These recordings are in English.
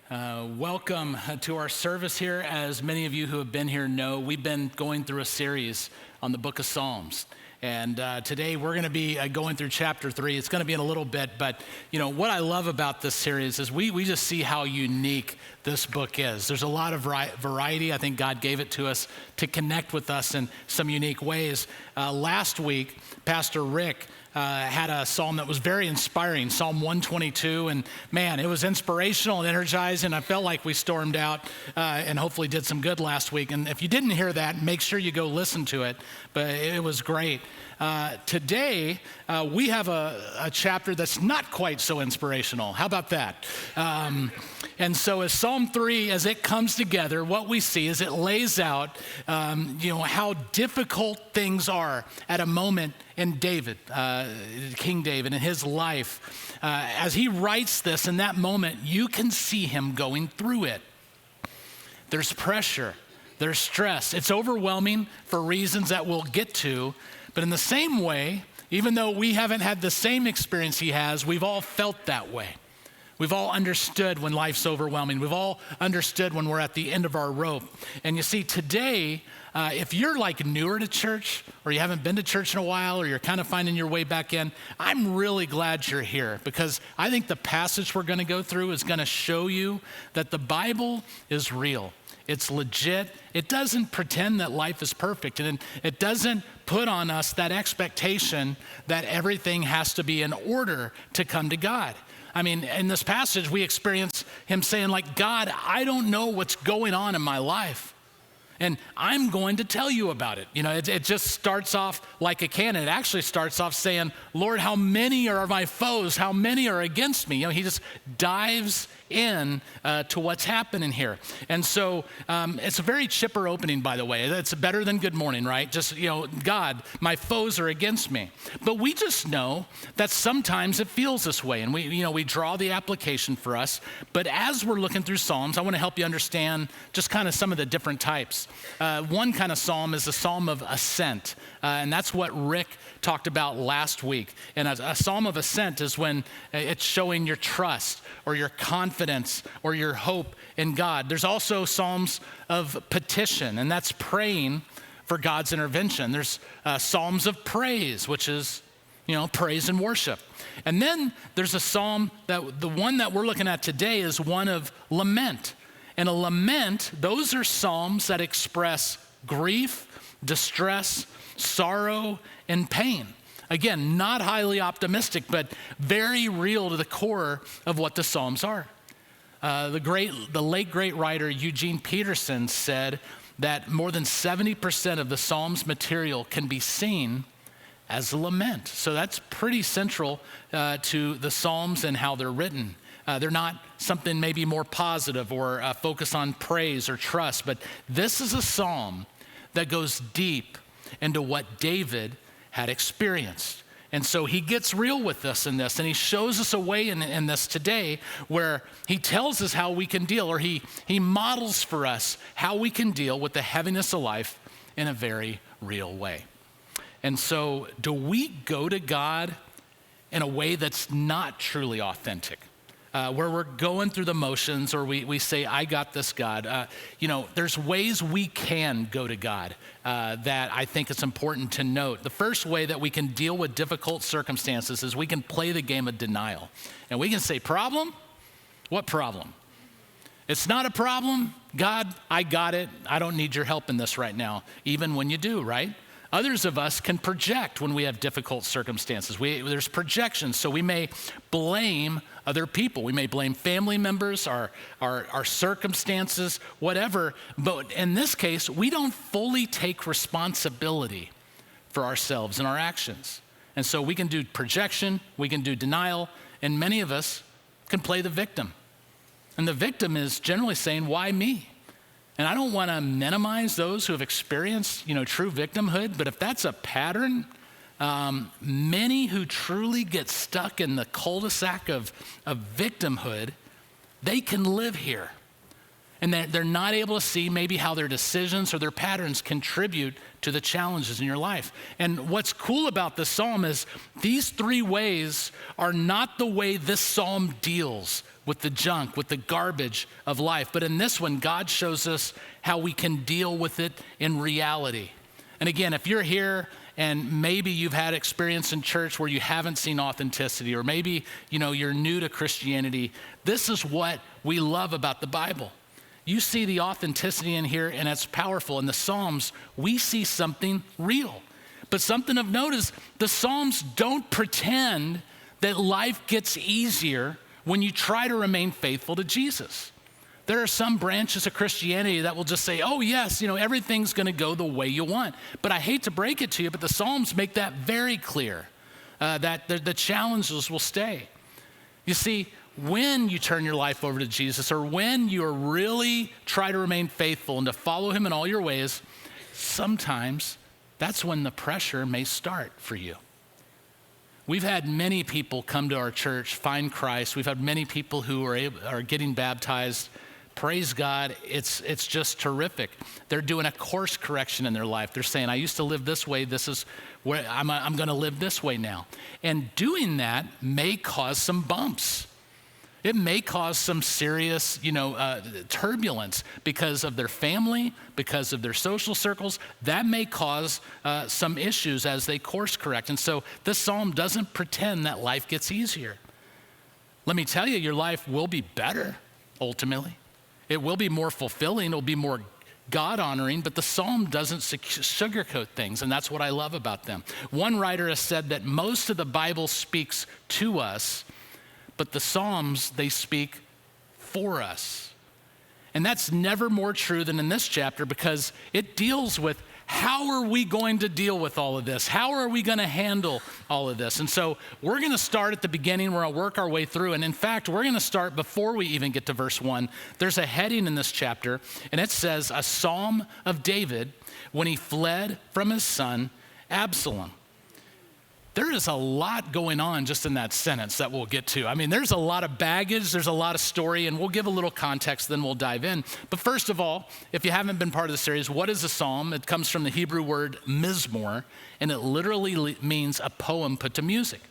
Welcome to our service here. As many of you who have been here know, we've been going through a series on the book of Psalms. And today we're going to be going through chapter 3. It's going to be in a little bit, but what I love about this series is we just see how unique this book is. There's a lot of variety. I think God gave it to us to connect with us in some unique ways. Last week, Pastor Rick had a psalm that was very inspiring, Psalm 122, and man, it was inspirational and energizing. I felt like we stormed out and hopefully did some good last week. And if you didn't hear that, make sure you go listen to it, but it was great. Today, we have a chapter that's not quite so inspirational. How about that? And so as Psalm 3, as it comes together, what we see is it lays out, how difficult things are at a moment in David, King David, in his life. As he writes this, in that moment, you can see him going through it. There's pressure, there's stress. It's overwhelming for reasons that we'll get to, but in the same way, even though we haven't had the same experience he has, we've all felt that way. We've all understood when life's overwhelming. We've all understood when we're at the end of our rope. And you see, today, if you're like newer to church, or you haven't been to church in a while, or you're kind of finding your way back in, I'm really glad you're here, because I think the passage we're going to go through is going to show you that the Bible is real. It's legit. It doesn't pretend that life is perfect, and it doesn't put on us that expectation that everything has to be in order to come to God. I mean, in this passage, we experience him saying, like, God, I don't know what's going on in my life, and I'm going to tell you about it. It just starts off like a cannon. It actually starts off saying, Lord, how many are my foes? How many are against me? He just dives in to what's happening here. And so it's a very chipper opening, by the way. It's better than good morning, right? Just, God, my foes are against me. But we just know that sometimes it feels this way, and we draw the application for us. But as we're looking through Psalms, I want to help you understand just kind of some of the different types. One kind of psalm is a psalm of ascent, and that's what Rick talked about last week. And a psalm of ascent is when it's showing your trust or your confidence or your hope in God. There's also psalms of petition, and that's praying for God's intervention. There's psalms of praise, which is praise and worship. And then there's a psalm that the one that we're looking at today is one of lament. And a lament, those are psalms that express grief, distress, sorrow, and pain. Again, not highly optimistic, but very real to the core of what the Psalms are. The late great writer Eugene Peterson said that more than 70% of the Psalms material can be seen as a lament. So that's pretty central to the Psalms and how they're written. They're not something maybe more positive or focus on praise or trust, but this is a psalm that goes deep into what David had experienced. And so he gets real with us in this, and he shows us a way in this today where he tells us how we can deal, or he models for us how we can deal with the heaviness of life in a very real way. And so do we go to God in a way that's not truly authentic? Where we're going through the motions, or we say, I got this, God. There's ways we can go to God that I think it's important to note. The first way that we can deal with difficult circumstances is we can play the game of denial. And we can say, problem? What problem? It's not a problem. God, I got it. I don't need your help in this right now, even when you do, right? Others of us can project when we have difficult circumstances. There's projections, so we may blame other people. We may blame family members, our circumstances, whatever. But in this case, we don't fully take responsibility for ourselves and our actions. And so we can do projection, we can do denial, and many of us can play the victim. And the victim is generally saying, why me? And I don't want to minimize those who have experienced, true victimhood, but if that's a pattern, many who truly get stuck in the cul-de-sac of victimhood, they can live here. And they're not able to see maybe how their decisions or their patterns contribute to the challenges in your life. And what's cool about this psalm is these three ways are not the way this psalm deals with the junk, with the garbage of life. But in this one, God shows us how we can deal with it in reality. And again, if you're here and maybe you've had experience in church where you haven't seen authenticity, or maybe you're new to Christianity, this is what we love about the Bible. You see the authenticity in here, and it's powerful. In the Psalms, we see something real. But something of note is the Psalms don't pretend that life gets easier when you try to remain faithful to Jesus. There are some branches of Christianity that will just say, oh yes, everything's gonna go the way you want. But I hate to break it to you, but the Psalms make that very clear, that the challenges will stay. You see, when you turn your life over to Jesus, or when you really try to remain faithful and to follow him in all your ways, sometimes that's when the pressure may start for you. We've had many people come to our church, find Christ. We've had many people who are getting baptized. Praise God, it's just terrific. They're doing a course correction in their life. They're saying, I used to live this way. This is where I'm going to live this way now. And doing that may cause some bumps. It may cause some serious, turbulence because of their family, because of their social circles. That may cause some issues as they course correct. And so this psalm doesn't pretend that life gets easier. Let me tell you, your life will be better, ultimately. It will be more fulfilling. It will be more God-honoring, but the psalm doesn't sugarcoat things, and that's what I love about them. One writer has said that most of the Bible speaks to us, but the Psalms, they speak for us. And that's never more true than in this chapter, because it deals with how are we going to deal with all of this? How are we going to handle all of this? And so we're going to start at the beginning. We're going to work our way through. And in fact, we're going to start before we even get to verse 1. There's a heading in this chapter, and it says, a psalm of David when he fled from his son Absalom. There is a lot going on just in that sentence that we'll get to. I mean, there's a lot of baggage, there's a lot of story, and we'll give a little context, then we'll dive in. But first of all, if you haven't been part of the series, what is a psalm? It comes from the Hebrew word mizmor, and it literally means a poem put to music,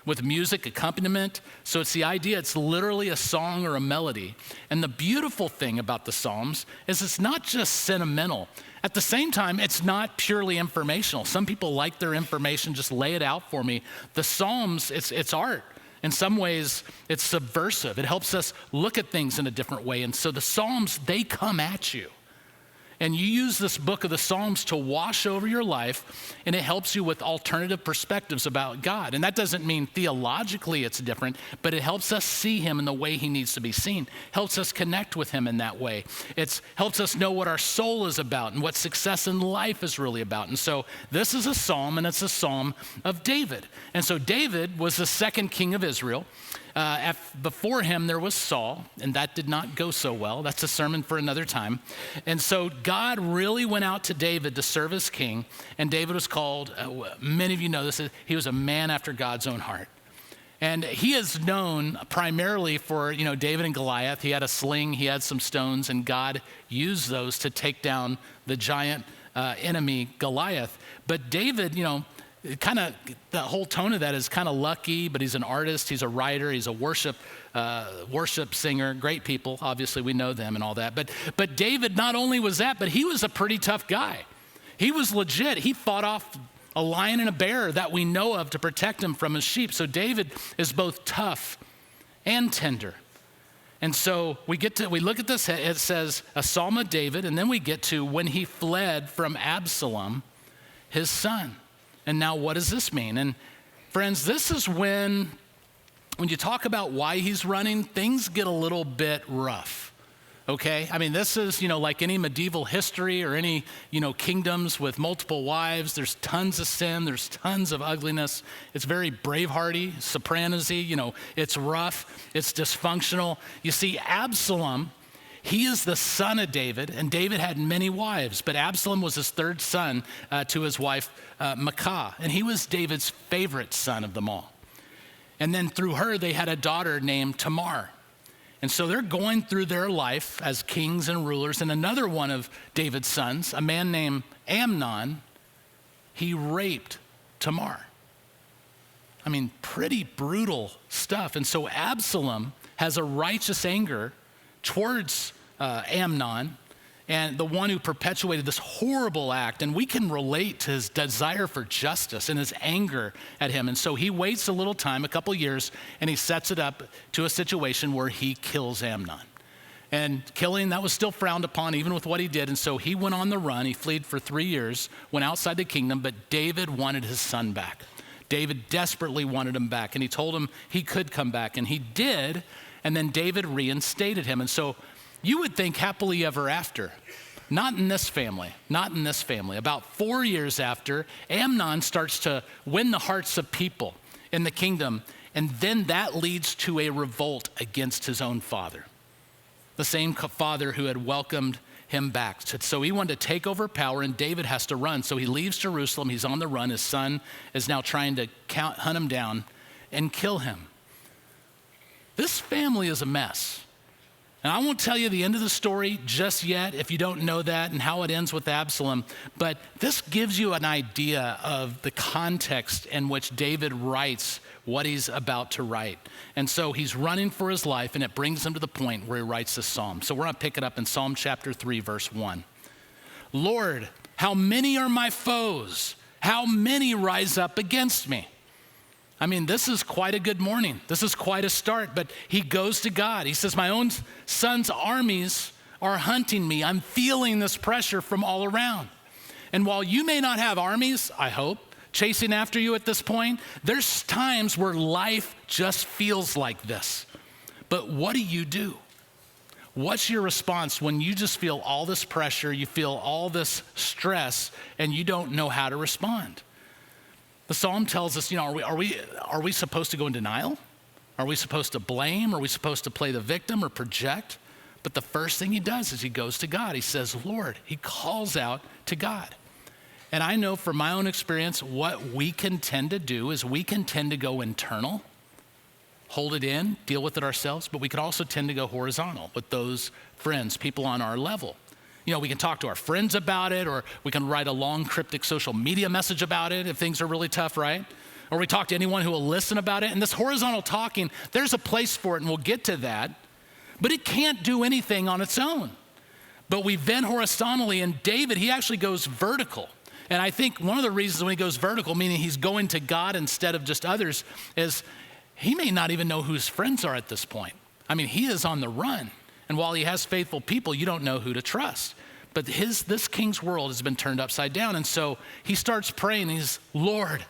with music accompaniment. So it's the idea, it's literally a song or a melody. And the beautiful thing about the Psalms is it's not just sentimental. At the same time, it's not purely informational. Some people like their information, just lay it out for me. The Psalms, it's art. In some ways, it's subversive. It helps us look at things in a different way. And so the Psalms, they come at you. And you use this book of the Psalms to wash over your life, and it helps you with alternative perspectives about God. And that doesn't mean theologically it's different, but it helps us see him in the way he needs to be seen, helps us connect with him in that way. It helps us know what our soul is about and what success in life is really about. And so this is a psalm, and it's a psalm of David. And so David was the second king of Israel. Before him, there was Saul, and that did not go so well. That's a sermon for another time. And so God really went out to David to serve as king, and David was called, many of you know this, he was a man after God's own heart. And he is known primarily for, David and Goliath. He had a sling, he had some stones, and God used those to take down the giant enemy, Goliath. But David, the whole tone of that is kind of lucky, but he's an artist, he's a writer, he's a worship singer, great people, obviously we know them and all that. But David not only was that, but he was a pretty tough guy. He was legit. He fought off a lion and a bear that we know of to protect him from his sheep. So David is both tough and tender. And so we look at this, it says a psalm of David, and then we get to when he fled from Absalom, his son. And now what does this mean? And friends, this is when you talk about why he's running, things get a little bit rough, okay? I mean, this is, like any medieval history or any, kingdoms with multiple wives. There's tons of sin. There's tons of ugliness. It's very Bravehearty, Sopranosy, it's rough. It's dysfunctional. You see, Absalom, he is the son of David, and David had many wives, but Absalom was his third son to his wife, Maacah, and he was David's favorite son of them all. And then through her, they had a daughter named Tamar. And so they're going through their life as kings and rulers. And another one of David's sons, a man named Amnon, he raped Tamar. I mean, pretty brutal stuff. And so Absalom has a righteous anger towards Amnon, and the one who perpetuated this horrible act. And we can relate to his desire for justice and his anger at him. And so he waits a little time, a couple years, and he sets it up to a situation where he kills Amnon. And killing, that was still frowned upon even with what he did. And so he went on the run. He fled for 3 years, went outside the kingdom, but David wanted his son back. David desperately wanted him back, and he told him he could come back, and he did. And then David reinstated him. And so you would think happily ever after. Not in this family, not in this family. About 4 years after, Amnon starts to win the hearts of people in the kingdom, and then that leads to a revolt against his own father, the same father who had welcomed him back. So he wanted to take over power, and David has to run. So he leaves Jerusalem, he's on the run. His son is now trying to hunt him down and kill him. This family is a mess. And I won't tell you the end of the story just yet if you don't know that and how it ends with Absalom, but this gives you an idea of the context in which David writes what he's about to write. And so he's running for his life, and it brings him to the point where he writes this psalm. So we're going to pick it up in Psalm chapter 3, verse 1. Lord, how many are my foes? How many rise up against me? I mean, this is quite a good morning. This is quite a start, but he goes to God. He says, my own son's armies are hunting me. I'm feeling this pressure from all around. And while you may not have armies, I hope, chasing after you at this point, there's times where life just feels like this. But what do? What's your response when you just feel all this pressure, you feel all this stress, and you don't know how to respond? The psalm tells us, are we supposed to go in denial? Are we supposed to blame? Are we supposed to play the victim or project? But the first thing he does is he goes to God. He says, Lord, he calls out to God. And I know from my own experience, what we can tend to do is we can tend to go internal, hold it in, deal with it ourselves, but we can also tend to go horizontal with those friends, people on our level. We can talk to our friends about it, or we can write a long cryptic social media message about it if things are really tough, right? Or we talk to anyone who will listen about it. And this horizontal talking, there's a place for it, and we'll get to that, but it can't do anything on its own. But we vent horizontally, and David, he actually goes vertical. And I think one of the reasons when he goes vertical, meaning he's going to God instead of just others, is he may not even know who his friends are at this point. I mean, he is on the run. And while he has faithful people, you don't know who to trust. But this king's world has been turned upside down. And so he starts praying. He's, Lord,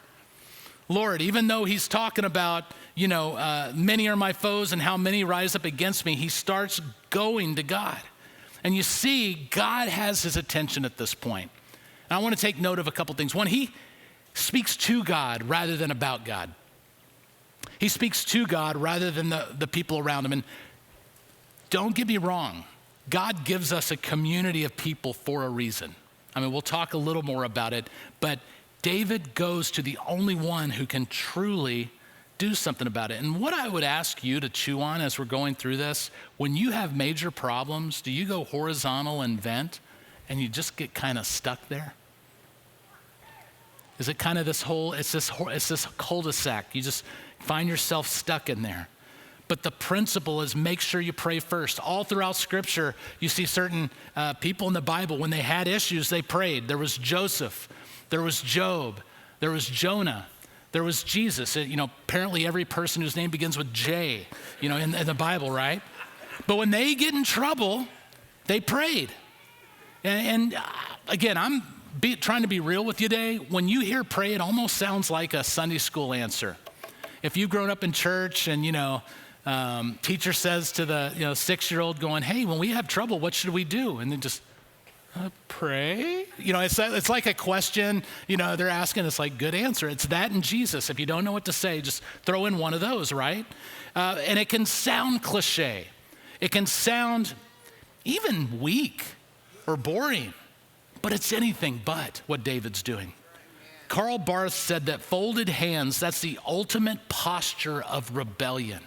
even though he's talking about, many are my foes and how many rise up against me, he starts going to God. And you see, God has his attention at this point. And I want to take note of a couple things. One, he speaks to God rather than about God. He speaks to God rather than the people around him. And don't get me wrong, God gives us a community of people for a reason. I mean, we'll talk a little more about it, but David goes to the only one who can truly do something about it. And what I would ask you to chew on as we're going through this, when you have major problems, do you go horizontal and vent and you just get kind of stuck there? Is it kind of this cul-de-sac? You just find yourself stuck in there. But the principle is make sure you pray first. All throughout Scripture, you see certain people in the Bible, when they had issues, they prayed. There was Joseph, there was Job, there was Jonah, there was Jesus. Apparently every person whose name begins with J, in the Bible, right? But when they get in trouble, they prayed. And again, I'm trying to be real with you today. When you hear pray, it almost sounds like a Sunday school answer. If you've grown up in church and, teacher says to the 6-year-old going, hey, when we have trouble, what should we do? And then just pray. It's like a question, they're asking. It's like, good answer. It's that and Jesus. If you don't know what to say, just throw in one of those, right? And it can sound cliche. It can sound even weak or boring, but it's anything but what David's doing. Karl Barth said that folded hands, that's the ultimate posture of rebellion.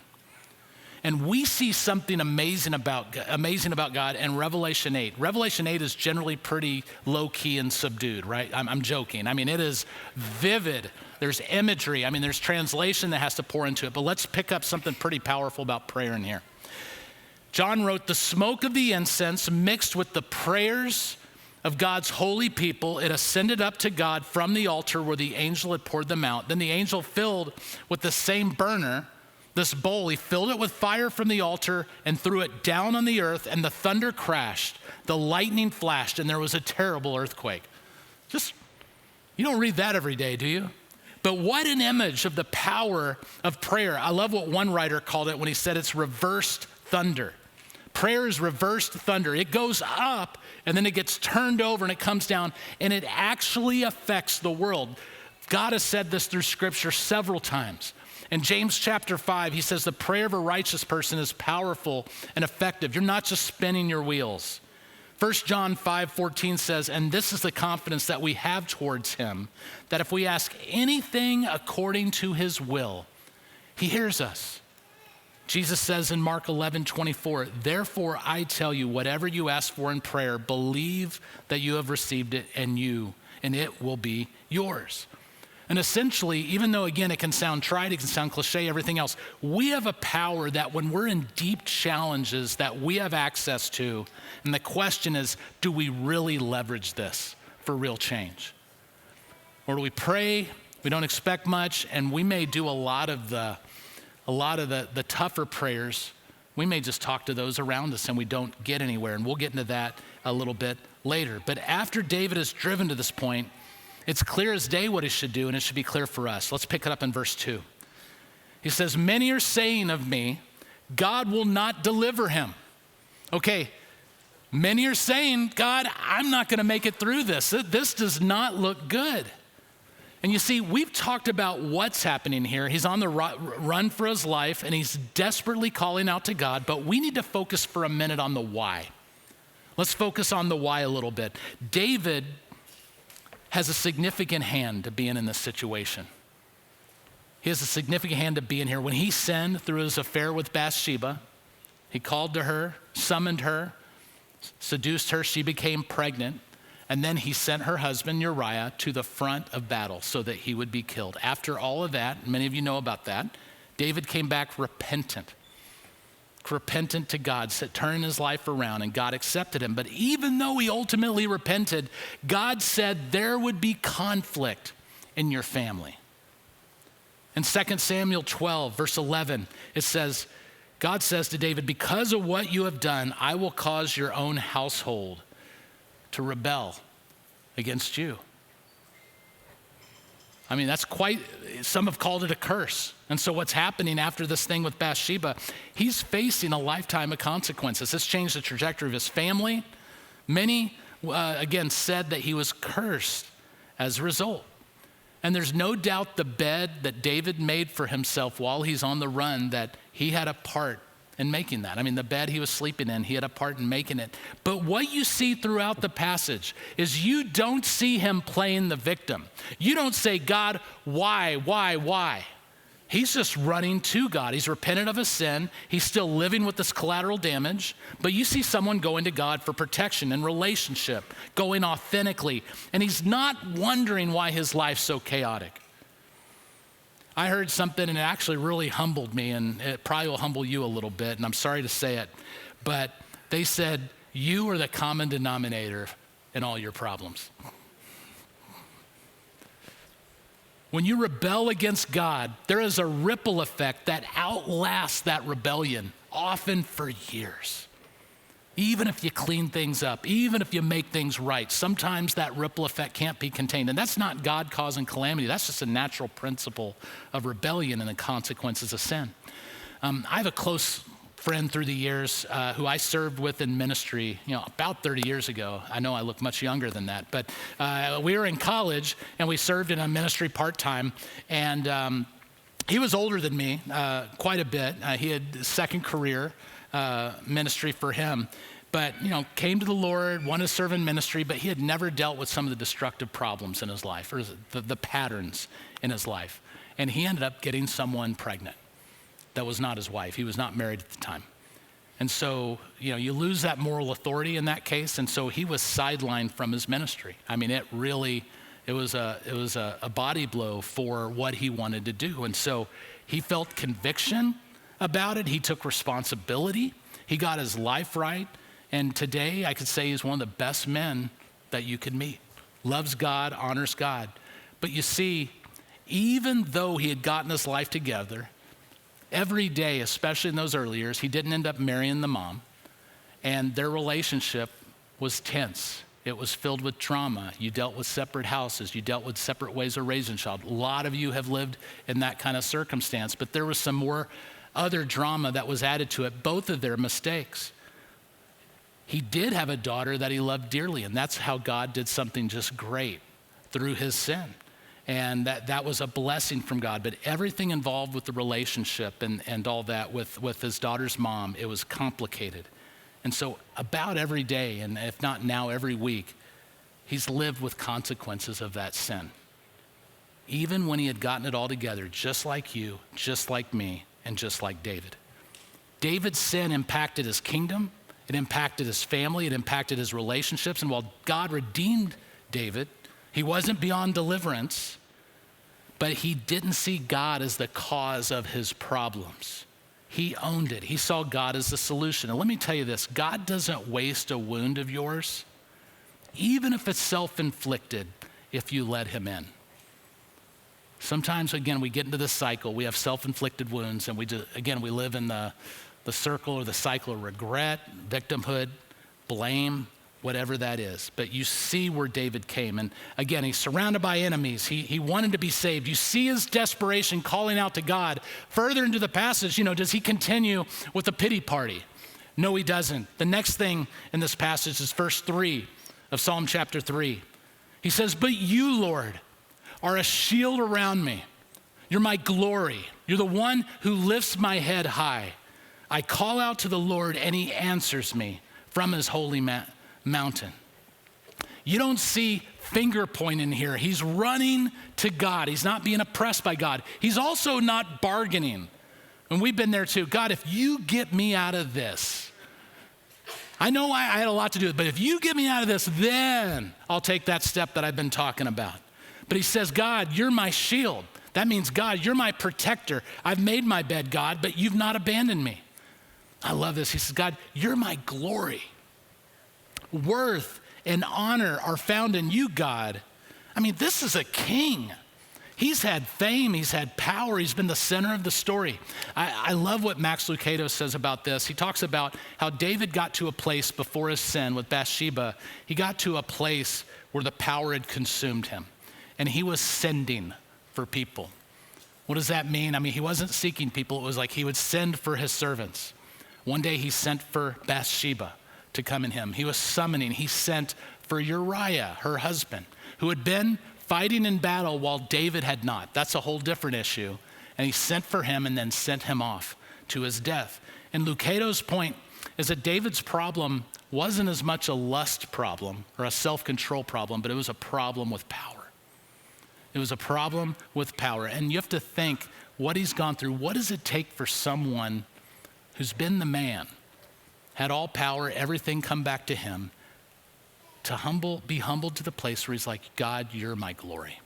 And we see something amazing about God in Revelation 8. Revelation 8 is generally pretty low-key and subdued, right? I'm joking. I mean, it is vivid. There's imagery. I mean, there's translation that has to pour into it. But let's pick up something pretty powerful about prayer in here. John wrote, the smoke of the incense mixed with the prayers of God's holy people, it ascended up to God from the altar where the angel had poured them out. Then the angel filled with the same burner this bowl. He filled it with fire from the altar and threw it down on the earth, and the thunder crashed, the lightning flashed, and there was a terrible earthquake. You don't read that every day, do you? But what an image of the power of prayer. I love what one writer called it when he said it's reversed thunder. Prayer is reversed thunder. It goes up and then it gets turned over and it comes down, and it actually affects the world. God has said this through scripture several times. In James chapter 5, he says the prayer of a righteous person is powerful and effective. You're not just spinning your wheels. 1 John 5:14 says, and this is the confidence that we have towards him, that if we ask anything according to his will, he hears us. Jesus says in Mark 11:24, therefore I tell you, whatever you ask for in prayer, believe that you have received it and it will be yours. And essentially, even though again it can sound trite, it can sound cliche, everything else, we have a power that when we're in deep challenges that we have access to, and the question is, do we really leverage this for real change? Or do we pray, we don't expect much, and we may do a lot of the tougher prayers, we may just talk to those around us and we don't get anywhere. And we'll get into that a little bit later. But after David is driven to this point, it's clear as day what he should do, and it should be clear for us. Let's pick it up in verse 2. He says, many are saying of me, God will not deliver him. Okay, many are saying, God, I'm not going to make it through this. This does not look good. And you see, we've talked about what's happening here. He's on the run for his life, and he's desperately calling out to God, but we need to focus for a minute on the why. Let's focus on the why a little bit. David has a significant hand to being in this situation. He has a significant hand to being here. When he sinned through his affair with Bathsheba, he called to her, summoned her, seduced her, she became pregnant. And then he sent her husband Uriah to the front of battle so that he would be killed. After all of that, many of you know about that, David came back repentant to God, turning his life around, and God accepted him. But even though he ultimately repented, God said there would be conflict in your family. In 2 Samuel 12, verse 11, it says, God says to David, because of what you have done, I will cause your own household to rebel against you. I mean, some have called it a curse. And so what's happening after this thing with Bathsheba, he's facing a lifetime of consequences. This changed the trajectory of his family. Many, again, said that he was cursed as a result. And there's no doubt the bed that David made for himself while he's on the run, that he had a part in making that. I mean, the bed he was sleeping in, he had a part in making it. But what you see throughout the passage is you don't see him playing the victim. You don't say, God, why? He's just running to God. He's repentant of his sin. He's still living with this collateral damage. But you see someone going to God for protection and relationship, going authentically. And he's not wondering why his life's so chaotic. I heard something and it actually really humbled me, and it probably will humble you a little bit, and I'm sorry to say it, but they said, you are the common denominator in all your problems. When you rebel against God, there is a ripple effect that outlasts that rebellion, often for years. Even if you clean things up, even if you make things right, sometimes that ripple effect can't be contained. And that's not God causing calamity. That's just a natural principle of rebellion and the consequences of sin. I have a close friend through the years who I served with in ministry, about 30 years ago. I know I look much younger than that, but we were in college and we served in a ministry part-time, and he was older than me quite a bit. He had second career ministry for him, but came to the Lord, wanted to serve in ministry, but he had never dealt with some of the destructive problems in his life, or the patterns in his life. And he ended up getting someone pregnant. that was not his wife. He was not married at the time. And so, you lose that moral authority in that case. And so he was sidelined from his ministry. I mean, it was a body blow for what he wanted to do. And so he felt conviction about it. He took responsibility. He got his life right. And today I could say he's one of the best men that you could meet. Loves God, honors God. But you see, even though he had gotten his life together, every day, especially in those early years, he didn't end up marrying the mom. And their relationship was tense. It was filled with trauma. You dealt with separate houses. You dealt with separate ways of raising a child. A lot of you have lived in that kind of circumstance, but there was some more other drama that was added to it, both of their mistakes. He did have a daughter that he loved dearly, and that's how God did something just great through his sin. And that was a blessing from God. But everything involved with the relationship and all that with his daughter's mom, it was complicated. And so about every day, and if not now, every week, he's lived with consequences of that sin. Even when he had gotten it all together, just like you, just like me, and just like David. David's sin impacted his kingdom. It impacted his family. It impacted his relationships. And while God redeemed David, he wasn't beyond deliverance, but he didn't see God as the cause of his problems. He owned it. He saw God as the solution. And let me tell you this, God doesn't waste a wound of yours, even if it's self-inflicted, if you let him in. Sometimes, again, we get into this cycle. We have self-inflicted wounds, and we live in the circle or the cycle of regret, victimhood, blame, whatever that is. But you see where David came. And again, he's surrounded by enemies. He wanted to be saved. You see his desperation calling out to God. Further into the passage, does he continue with the pity party? No, he doesn't. The next thing in this passage is verse 3 of Psalm chapter 3. He says, "But you, Lord, are a shield around me. You're my glory. You're the one who lifts my head high. I call out to the Lord and he answers me from his holy mountain." You don't see finger pointing here. He's running to God. He's not being oppressed by God. He's also not bargaining. And we've been there too. God, if you get me out of this, I know I had a lot to do with it, but if you get me out of this, then I'll take that step that I've been talking about. But he says, God, you're my shield. That means, God, you're my protector. I've made my bed, God, but you've not abandoned me. I love this. He says, God, you're my glory. Worth and honor are found in you, God. I mean, this is a king. He's had fame, he's had power, he's been the center of the story. I love what Max Lucado says about this. He talks about how David got to a place before his sin with Bathsheba. He got to a place where the power had consumed him, and he was sending for people. What does that mean? I mean, he wasn't seeking people. It was like he would send for his servants. One day he sent for Bathsheba to come in him. He was summoning. He sent for Uriah, her husband, who had been fighting in battle while David had not. That's a whole different issue. And he sent for him and then sent him off to his death. And Lucado's point is that David's problem wasn't as much a lust problem or a self-control problem, but it was a problem with power. It was a problem with power. And you have to think what he's gone through. What does it take for someone who's been the man, had all power, everything come back to him, to be humbled to the place where he's like, God, you're my glory.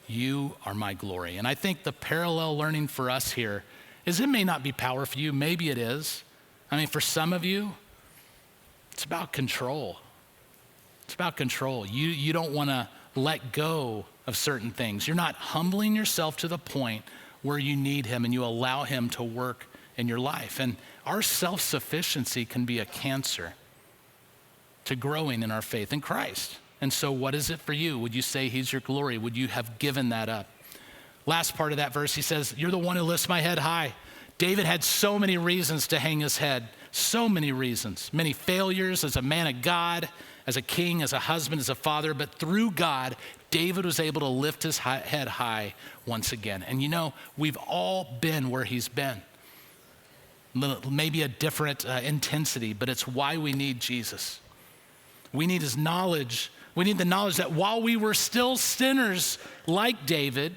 You are my glory. And I think the parallel learning for us here is it may not be power for you. Maybe it is. I mean, for some of you, it's about control. It's about control. You don't want to let go of certain things. You're not humbling yourself to the point where you need him and you allow him to work in your life. And our self-sufficiency can be a cancer to growing in our faith in Christ. And so what is it for you? Would you say he's your glory? Would you have given that up? Last part of that verse, he says, you're the one who lifts my head high. David had so many reasons to hang his head, so many reasons, many failures as a man of God, as a king, as a husband, as a father, but through God, David was able to lift his head high once again. And you know, we've all been where he's been. Maybe a different intensity, but it's why we need Jesus. We need his knowledge. We need the knowledge that while we were still sinners like David,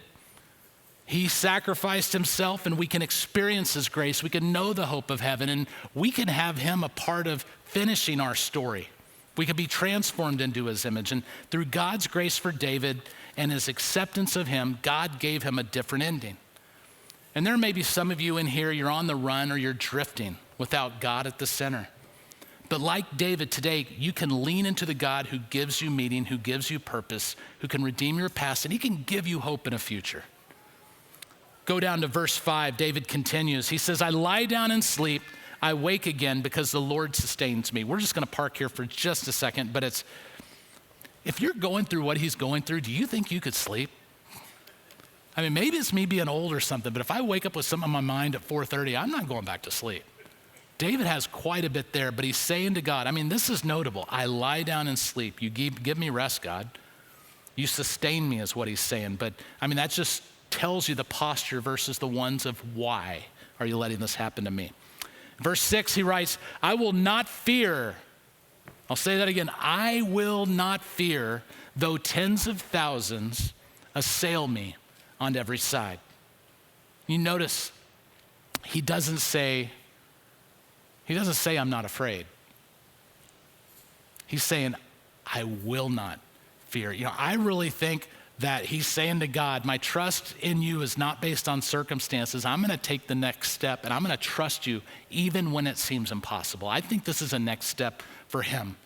He sacrificed himself, and we can experience his grace. We can know the hope of heaven, and we can have him a part of finishing our story. We can be transformed into his image. And through God's grace for David and his acceptance of him, God gave him a different ending. And there may be some of you in here, you're on the run or you're drifting without God at the center. But like David today, you can lean into the God who gives you meaning, who gives you purpose, who can redeem your past, and he can give you hope in a future. Go down to verse 5, David continues. He says, I lie down and sleep, I wake again because the Lord sustains me. We're just gonna park here for just a second, but if you're going through what he's going through, do you think you could sleep? I mean, maybe it's me being old or something, but if I wake up with something on my mind at 4:30, I'm not going back to sleep. David has quite a bit there, but he's saying to God, I mean, this is notable. I lie down and sleep. You give me rest, God. You sustain me is what he's saying. But I mean, that just tells you the posture versus the ones of why are you letting this happen to me? Verse 6, he writes, I will not fear. I'll say that again. I will not fear though tens of thousands assail me on every side. You notice he doesn't say I'm not afraid. He's saying, I will not fear. You know, I really think that he's saying to God, my trust in you is not based on circumstances. I'm gonna take the next step and I'm gonna trust you even when it seems impossible. I think this is a next step for him,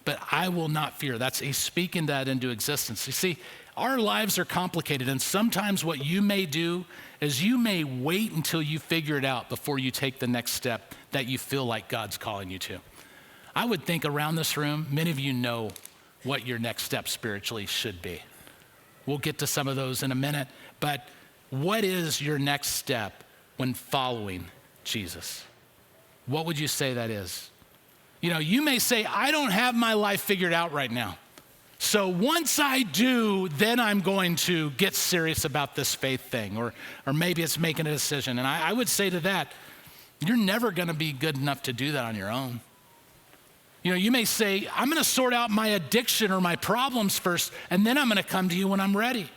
but I will not fear. He's speaking that into existence. You see, our lives are complicated, and sometimes what you may do is you may wait until you figure it out before you take the next step that you feel like God's calling you to. I would think around this room, many of you know what your next step spiritually should be. We'll get to some of those in a minute, but what is your next step when following Jesus? What would you say that is? You know, you may say, I don't have my life figured out right now. So once I do, then I'm going to get serious about this faith thing, or maybe it's making a decision. And I would say to that, you're never gonna be good enough to do that on your own. You know, you may say, I'm gonna sort out my addiction or my problems first, and then I'm gonna come to you when I'm ready.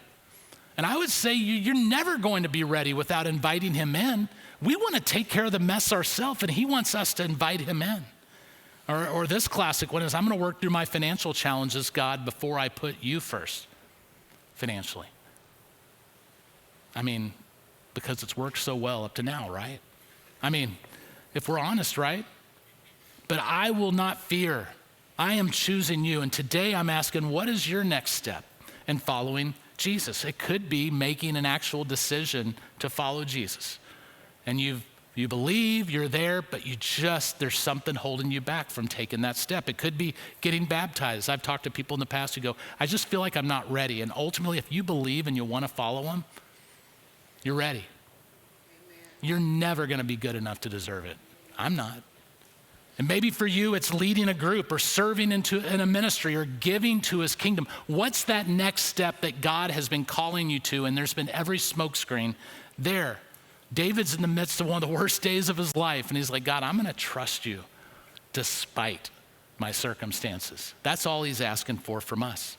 And I would say you're never going to be ready without inviting him in. We wanna take care of the mess ourselves, and he wants us to invite him in. Or this classic one is, I'm gonna work through my financial challenges, God, before I put you first financially. I mean, because it's worked so well up to now, right? I mean, if we're honest, right? But I will not fear. I am choosing you. And today I'm asking, what is your next step in following Jesus? It could be making an actual decision to follow Jesus. And you believe you're there, but there's something holding you back from taking that step. It could be getting baptized. I've talked to people in the past who go, I just feel like I'm not ready. And ultimately, if you believe and you want to follow him, you're ready. Amen. You're never going to be good enough to deserve it. I'm not. And maybe for you, it's leading a group or serving in a ministry or giving to his kingdom. What's that next step that God has been calling you to? And there's been every smokescreen there. David's in the midst of one of the worst days of his life, and he's like, God, I'm gonna trust you despite my circumstances. That's all he's asking for from us.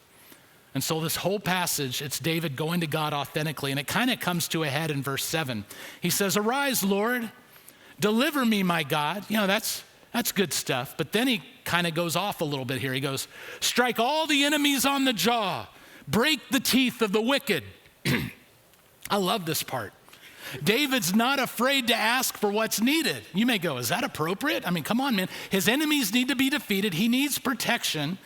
And so this whole passage, it's David going to God authentically, and it kind of comes to a head in verse 7. He says, arise, Lord, deliver me, my God. You know, that's good stuff. But then he kind of goes off a little bit here. He goes, strike all the enemies on the jaw, break the teeth of the wicked. I love this part. David's not afraid to ask for what's needed. You may go, is that appropriate? I mean, come on, man. His enemies need to be defeated. He needs protection.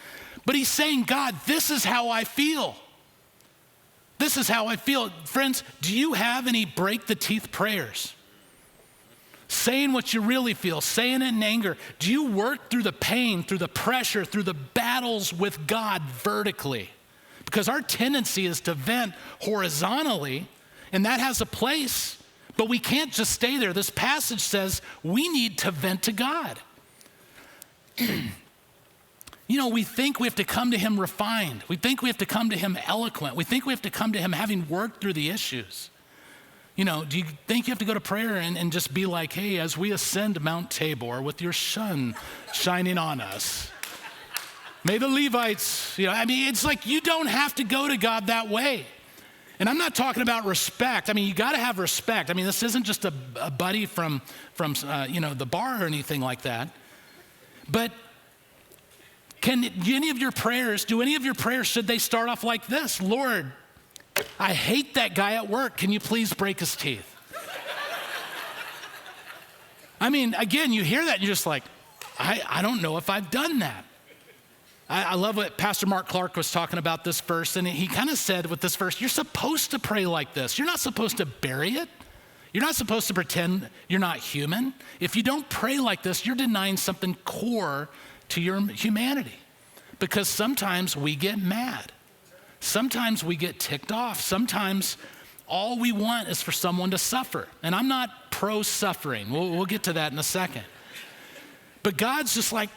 But he's saying, God, this is how I feel. This is how I feel. Friends, do you have any break the teeth prayers? Saying what you really feel, saying it in anger. Do you work through the pain, through the pressure, through the battles with God vertically? Because our tendency is to vent horizontally, and that has a place, but we can't just stay there. This passage says we need to vent to God. You know, we think we have to come to him refined. We think we have to come to him eloquent. We think we have to come to him having worked through the issues. You know, do you think you have to go to prayer and just be like, hey, as we ascend Mount Tabor with your sun shining on us, may the Levites, you know, I mean, it's like you don't have to go to God that way. And I'm not talking about respect. I mean, you got to have respect. I mean, this isn't just a buddy from the bar or anything like that. But do any of your prayers, should they start off like this? Lord, I hate that guy at work. Can you please break his teeth? I mean, again, you hear that and you're just like, I don't know if I've done that. I love what Pastor Mark Clark was talking about this verse, and he kind of said with this verse, you're supposed to pray like this. You're not supposed to bury it. You're not supposed to pretend you're not human. If you don't pray like this, you're denying something core to your humanity. Because sometimes we get mad. Sometimes we get ticked off. Sometimes all we want is for someone to suffer. And I'm not pro-suffering. We'll get to that in a second. But God's just like,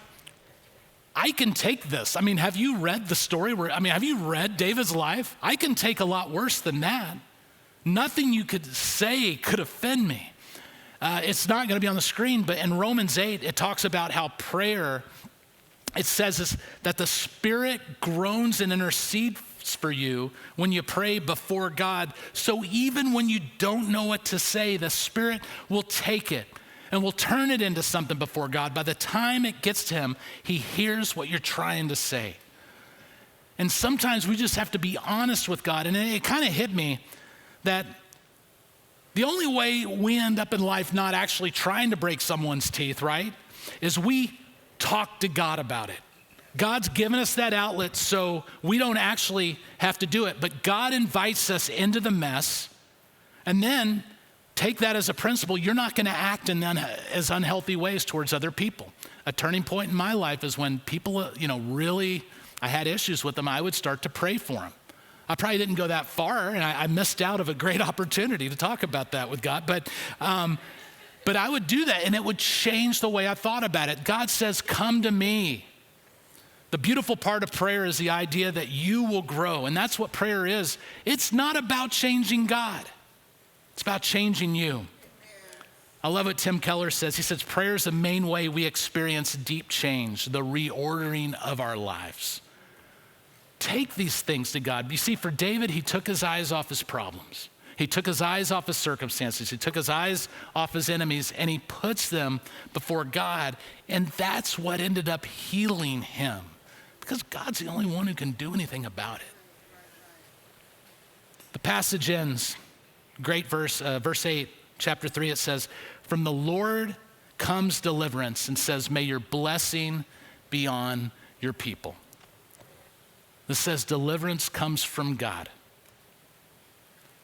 I can take this. I mean, have you read the story have you read David's life? I can take a lot worse than that. Nothing you could say could offend me. It's not going to be on the screen, but in Romans 8, it talks about how prayer, it says that the Spirit groans and intercedes for you when you pray before God. So even when you don't know what to say, the Spirit will take it and will turn it into something before God. By the time it gets to him, he hears what you're trying to say. And sometimes we just have to be honest with God. And it kind of hit me that the only way we end up in life not actually trying to break someone's teeth, right, is we talk to God about it. God's given us that outlet so we don't actually have to do it. But God invites us into the mess, and then take that as a principle. You're not going to act in as unhealthy ways towards other people. A turning point in my life is when people, really, I had issues with them, I would start to pray for them. I probably didn't go that far, and I missed out of a great opportunity to talk about that with God. But I would do that, and it would change the way I thought about it. God says, come to me. The beautiful part of prayer is the idea that you will grow, and that's what prayer is. It's not about changing God. It's about changing you. I love what Tim Keller says. He says, prayer is the main way we experience deep change, the reordering of our lives. Take these things to God. You see, for David, he took his eyes off his problems. He took his eyes off his circumstances. He took his eyes off his enemies, and he puts them before God. And that's what ended up healing him, because God's the only one who can do anything about it. The passage ends. Great verse, verse 8, chapter 3, it says, from the Lord comes deliverance, and says, may your blessing be on your people. This says deliverance comes from God.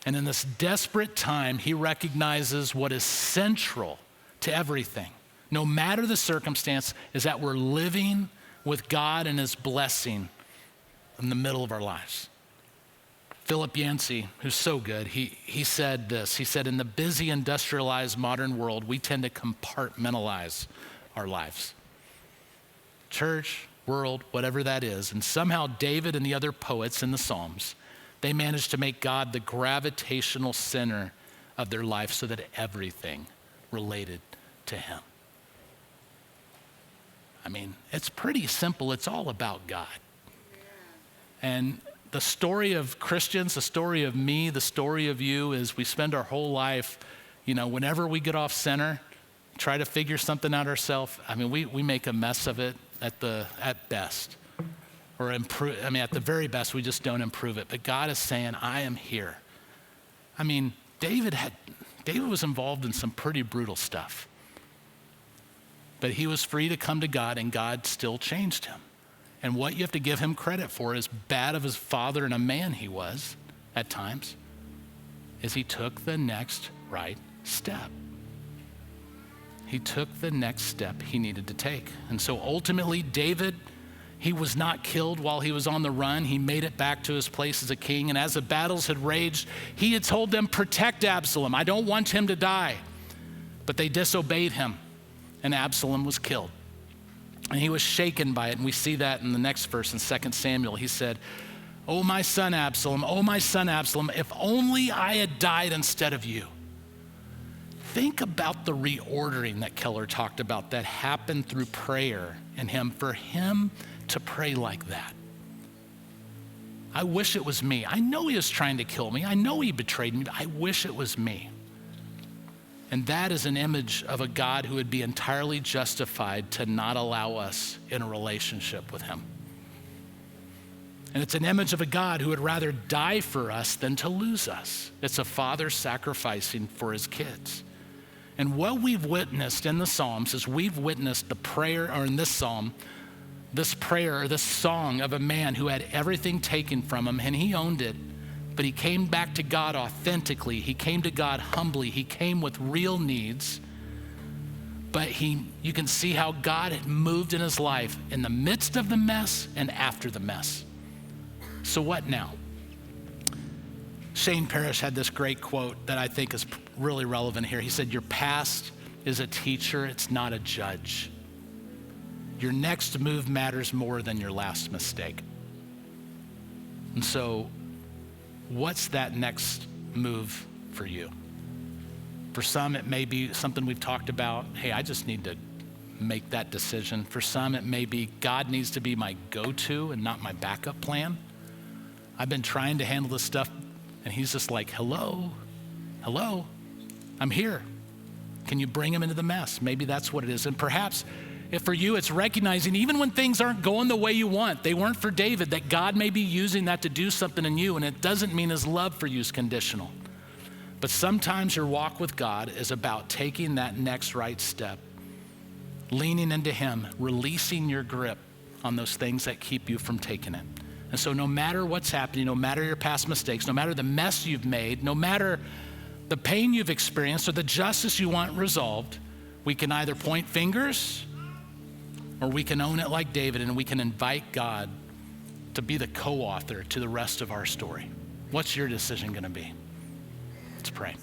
And in this desperate time, he recognizes what is central to everything, no matter the circumstance, is that we're living with God and his blessing in the middle of our lives. Philip Yancey, who's so good, he said this. He said, in the busy, industrialized modern world, we tend to compartmentalize our lives. Church, world, whatever that is. And somehow David and the other poets in the Psalms, they managed to make God the gravitational center of their life so that everything related to him. I mean, it's pretty simple. It's all about God. And the story of Christians, the story of me, the story of you is we spend our whole life, whenever we get off center, try to figure something out ourselves. I mean, we make a mess of it at best. Or improve, at the very best, we just don't improve it. But God is saying, I am here. I mean, David was involved in some pretty brutal stuff. But he was free to come to God, and God still changed him. And what you have to give him credit for, as bad of his father and a man he was at times, is he took the next right step. He took the next step he needed to take. And so ultimately, David, he was not killed while he was on the run. He made it back to his place as a king. And as the battles had raged, he had told them, protect Absalom. I don't want him to die. But they disobeyed him, and Absalom was killed. And he was shaken by it, and we see that in the next verse in 2 Samuel. He said, oh, my son Absalom, if only I had died instead of you. Think about the reordering that Keller talked about that happened through prayer in him, for him to pray like that. I wish it was me. I know he was trying to kill me. I know he betrayed me, but I wish it was me. And that is an image of a God who would be entirely justified to not allow us in a relationship with him. And it's an image of a God who would rather die for us than to lose us. It's a father sacrificing for his kids. And what we've witnessed in the Psalms is we've witnessed the prayer, or in this psalm, this prayer or this song of a man who had everything taken from him and he owned it. But he came back to God authentically. He came to God humbly. He came with real needs. But you can see how God had moved in his life in the midst of the mess and after the mess. So what now? Shane Parrish had this great quote that I think is really relevant here. He said, "Your past is a teacher, it's not a judge. Your next move matters more than your last mistake." And so, what's that next move for you? For some, it may be something we've talked about. Hey, I just need to make that decision. For some, it may be God needs to be my go-to and not my backup plan. I've been trying to handle this stuff, and he's just like, hello, I'm here. Can you bring him into the mess? Maybe that's what it is. And perhaps if for you, it's recognizing even when things aren't going the way you want, they weren't for David, that God may be using that to do something in you, and it doesn't mean his love for you is conditional. But sometimes your walk with God is about taking that next right step, leaning into him, releasing your grip on those things that keep you from taking it. And so no matter what's happening, no matter your past mistakes, no matter the mess you've made, no matter the pain you've experienced or the justice you want resolved, we can either point fingers or we can own it like David, and we can invite God to be the co-author to the rest of our story. What's your decision going to be? Let's pray.